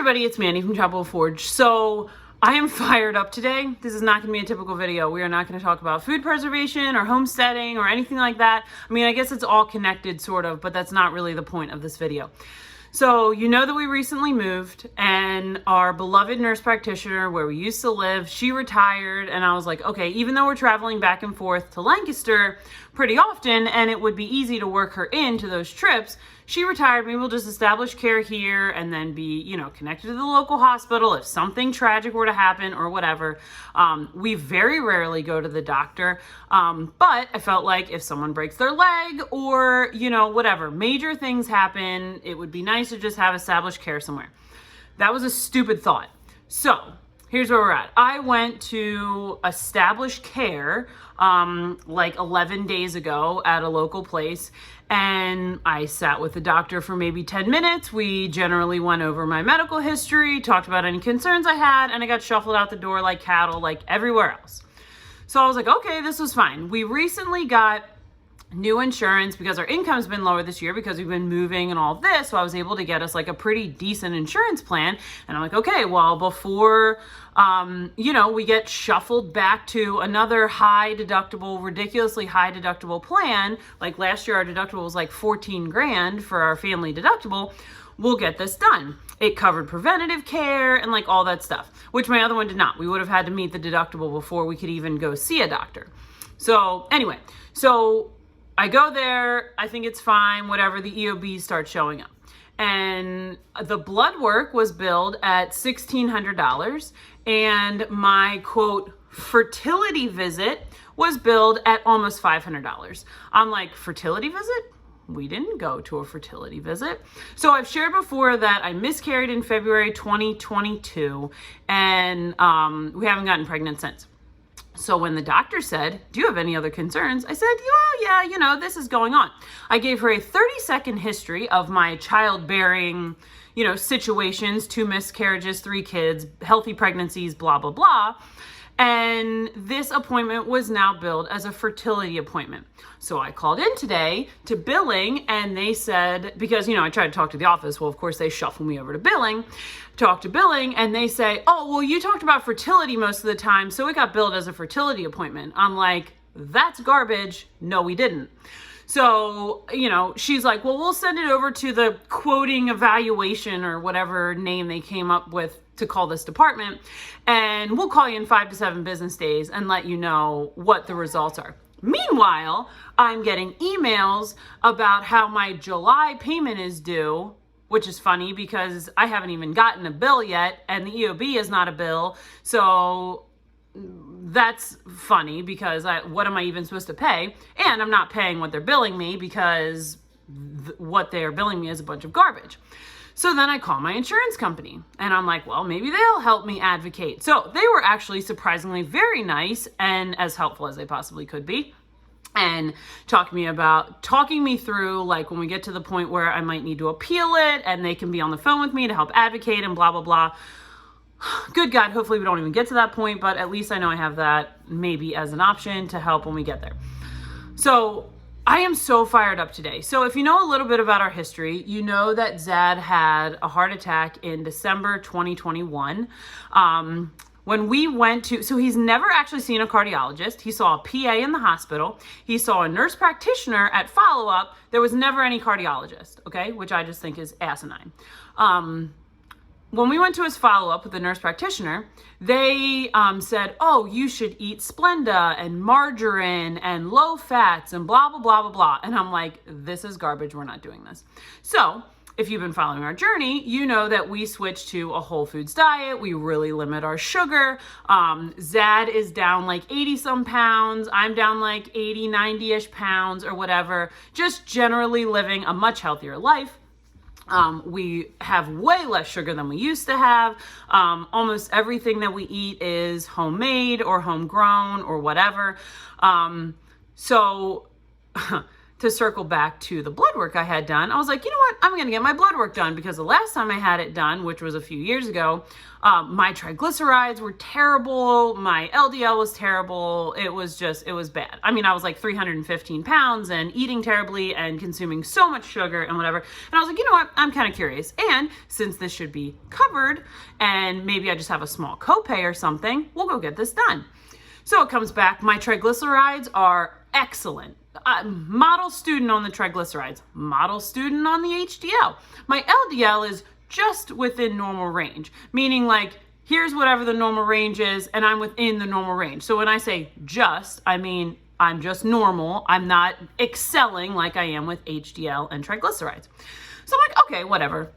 everybody, it's Mandy from Tropical Forge. So I am fired up today. This is not going to be a typical video. We are not going to talk about food preservation or homesteading or anything like that. I mean, I guess it's all connected sort of, but that's not really the point of this video. So you know that we recently moved and our beloved nurse practitioner where we used to live, she retired, and I was like, okay, even though we're traveling back and forth to Lancaster pretty often and it would be easy to work her into those trips, she retired. Maybe we'll just establish care here and then be, you know, connected to the local hospital if something tragic were to happen or whatever. We very rarely go to the doctor, but I felt like if someone breaks their leg or, you know, whatever, major things happen, it would be nice to just have established care somewhere. That was a stupid thought. So here's where we're at. I went to established care like 11 days ago at a local place, and I sat with the doctor for maybe 10 minutes. We generally went over my medical history, talked about any concerns I had, and I got shuffled out the door like cattle, like everywhere else. So I was like, okay, this was fine. We recently got new insurance because our income's been lower this year because we've been moving and all this. So I was able to get us like a pretty decent insurance plan. And I'm like, okay, well, before, you know, we get shuffled back to another high deductible, ridiculously high deductible plan. Like last year, our deductible was like 14 grand for our family deductible. We'll get this done. It covered preventative care and like all that stuff, which my other one did not. We would have had to meet the deductible before we could even go see a doctor. So anyway, so I go there, I think it's fine, whatever, the EOBs start showing up. And the blood work was billed at $1,600, and my, quote, fertility visit was billed at almost $500. I'm like, fertility visit? We didn't go to a fertility visit. So I've shared before that I miscarried in February 2022, and we haven't gotten pregnant since. So when the doctor said, do you have any other concerns? I said, well, yeah, you know, this is going on. I gave her a 30-second history of my childbearing, you know, situations, 2 miscarriages, 3 kids, healthy pregnancies, blah, blah, blah. And this appointment was now billed as a fertility appointment. So I called in today to billing, and they said, because, you know, I tried to talk to the office. Well, of course, they shuffle me over to billing, talk to billing, and they say, oh, well, you talked about fertility most of the time, so it got billed as a fertility appointment. I'm like, that's garbage. No, we didn't. So, you know, she's like, well, we'll send it over to the quoting evaluation or whatever name they came up with to call this department, and we'll call you in 5 to 7 business days and let you know what the results are. Meanwhile, I'm getting emails about how my July payment is due, which is funny because I haven't even gotten a bill yet, and the EOB is not a bill. So that's funny because what am I even supposed to pay? And I'm not paying what they're billing me because what they're billing me is a bunch of garbage. So then I call my insurance company and I'm like, well, maybe they'll help me advocate. So they were actually surprisingly very nice and as helpful as they possibly could be, and talking me through, like, when we get to the point where I might need to appeal it, and they can be on the phone with me to help advocate and blah, blah, blah. Good God, hopefully we don't even get to that point, but at least I know I have that maybe as an option to help when we get there. So I am so fired up today. So if you know a little bit about our history, you know that Zad had a heart attack in December 2021. When we went to, so he's never actually seen a cardiologist. He saw a PA in the hospital. He saw a nurse practitioner at follow-up. There was never any cardiologist, okay? Which I just think is asinine. When we went to his follow-up with the nurse practitioner, they said, oh, you should eat Splenda and margarine and low fats and blah, blah, blah, blah, blah. And I'm like, this is garbage. We're not doing this. So if you've been following our journey, you know that we switched to a whole foods diet. We really limit our sugar. Zad is down like 80 some pounds. I'm down like 80, 90-ish pounds or whatever. Just generally living a much healthier life. We have way less sugar than we used to have. Almost everything that we eat is homemade or homegrown or whatever. So to circle back to the blood work I had done, I was like, you know what? I'm going to get my blood work done, because the last time I had it done, which was a few years ago, my triglycerides were terrible. My LDL was terrible. It was bad. I mean, I was like 315 pounds and eating terribly and consuming so much sugar and whatever. And I was like, you know what? I'm kind of curious. And since this should be covered and maybe I just have a small copay or something, we'll go get this done. So it comes back. My triglycerides are excellent. Model student on the triglycerides, model student on the HDL. My LDL is just within normal range, meaning like, here's whatever the normal range is, and I'm within the normal range. So when I say just, I mean, I'm just normal. I'm not excelling like I am with HDL and triglycerides. So I'm like, okay, whatever.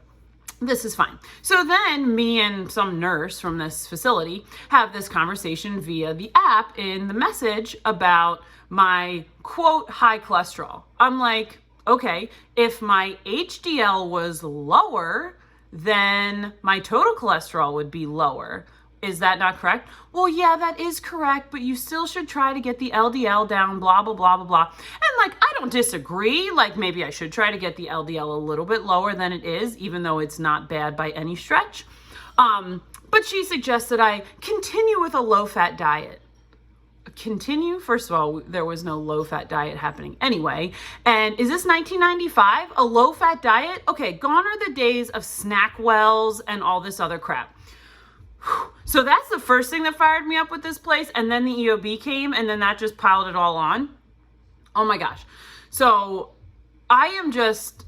This is fine. So then me and some nurse from this facility have this conversation via the app in the message about my quote high cholesterol. I'm like, okay, if my HDL was lower, then my total cholesterol would be lower. Is that not correct? Well, yeah, that is correct, but you still should try to get the LDL down, blah, blah, blah, blah, blah. And like, I don't disagree. Like, maybe I should try to get the LDL a little bit lower than it is, even though it's not bad by any stretch. But she suggested I continue with a low-fat diet. Continue? First of all, there was no low-fat diet happening anyway. And is this 1995? A low-fat diet? Okay, gone are the days of SnackWells and all this other crap. So that's the first thing that fired me up with this place. And then the EOB came, and then that just piled it all on. Oh my gosh. So I am just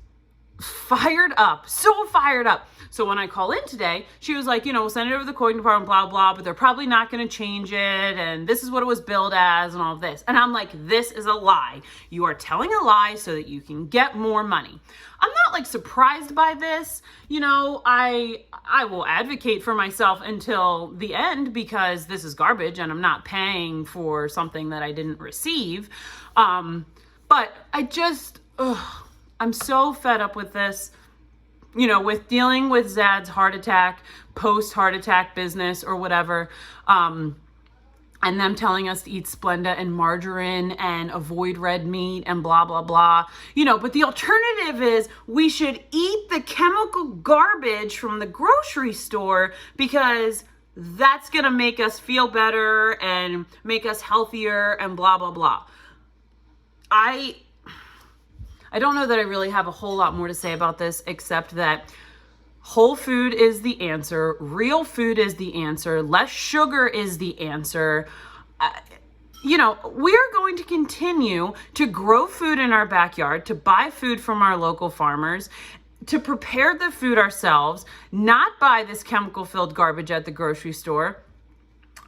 fired up, so fired up. So when I call in today, she was like, you know, we'll send it over to the coding department, blah, blah, but they're probably not going to change it. And this is what it was billed as and all of this. And I'm like, this is a lie. You are telling a lie so that you can get more money. I'm not like surprised by this. You know, I will advocate for myself until the end, because this is garbage and I'm not paying for something that I didn't receive. But I just, I'm so fed up with this. You know, with dealing with Zad's heart attack, post-heart attack business or whatever, and them telling us to eat Splenda and margarine and avoid red meat and blah, blah, blah. You know, but the alternative is we should eat the chemical garbage from the grocery store, because that's going to make us feel better and make us healthier and blah, blah, blah. I don't know that I really have a whole lot more to say about this, except that whole food is the answer. Real food is the answer. Less sugar is the answer. You know, we're going to continue to grow food in our backyard, to buy food from our local farmers, to prepare the food ourselves, not buy this chemical-filled garbage at the grocery store.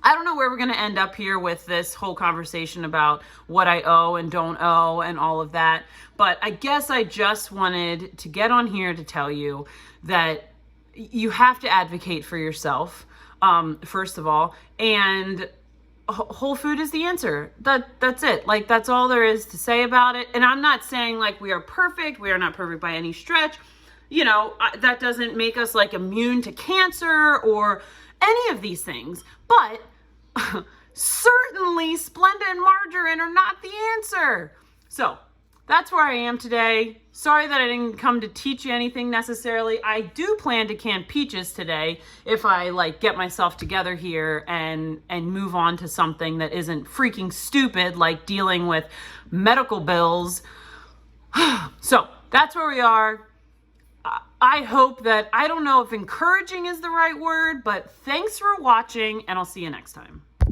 I don't know where we're going to end up here with this whole conversation about what I owe and don't owe and all of that. But I guess I just wanted to get on here to tell you that you have to advocate for yourself, first of all, and whole food is the answer. That's it. Like, that's all there is to say about it. And I'm not saying like we are perfect. We are not perfect by any stretch. You know, that doesn't make us like immune to cancer or any of these things. But certainly Splenda and margarine are not the answer. So that's where I am today. Sorry that I didn't come to teach you anything necessarily. I do plan to can peaches today if I like get myself together here and move on to something that isn't freaking stupid, like dealing with medical bills. So that's where we are. I hope that, I don't know if encouraging is the right word, but thanks for watching, and I'll see you next time.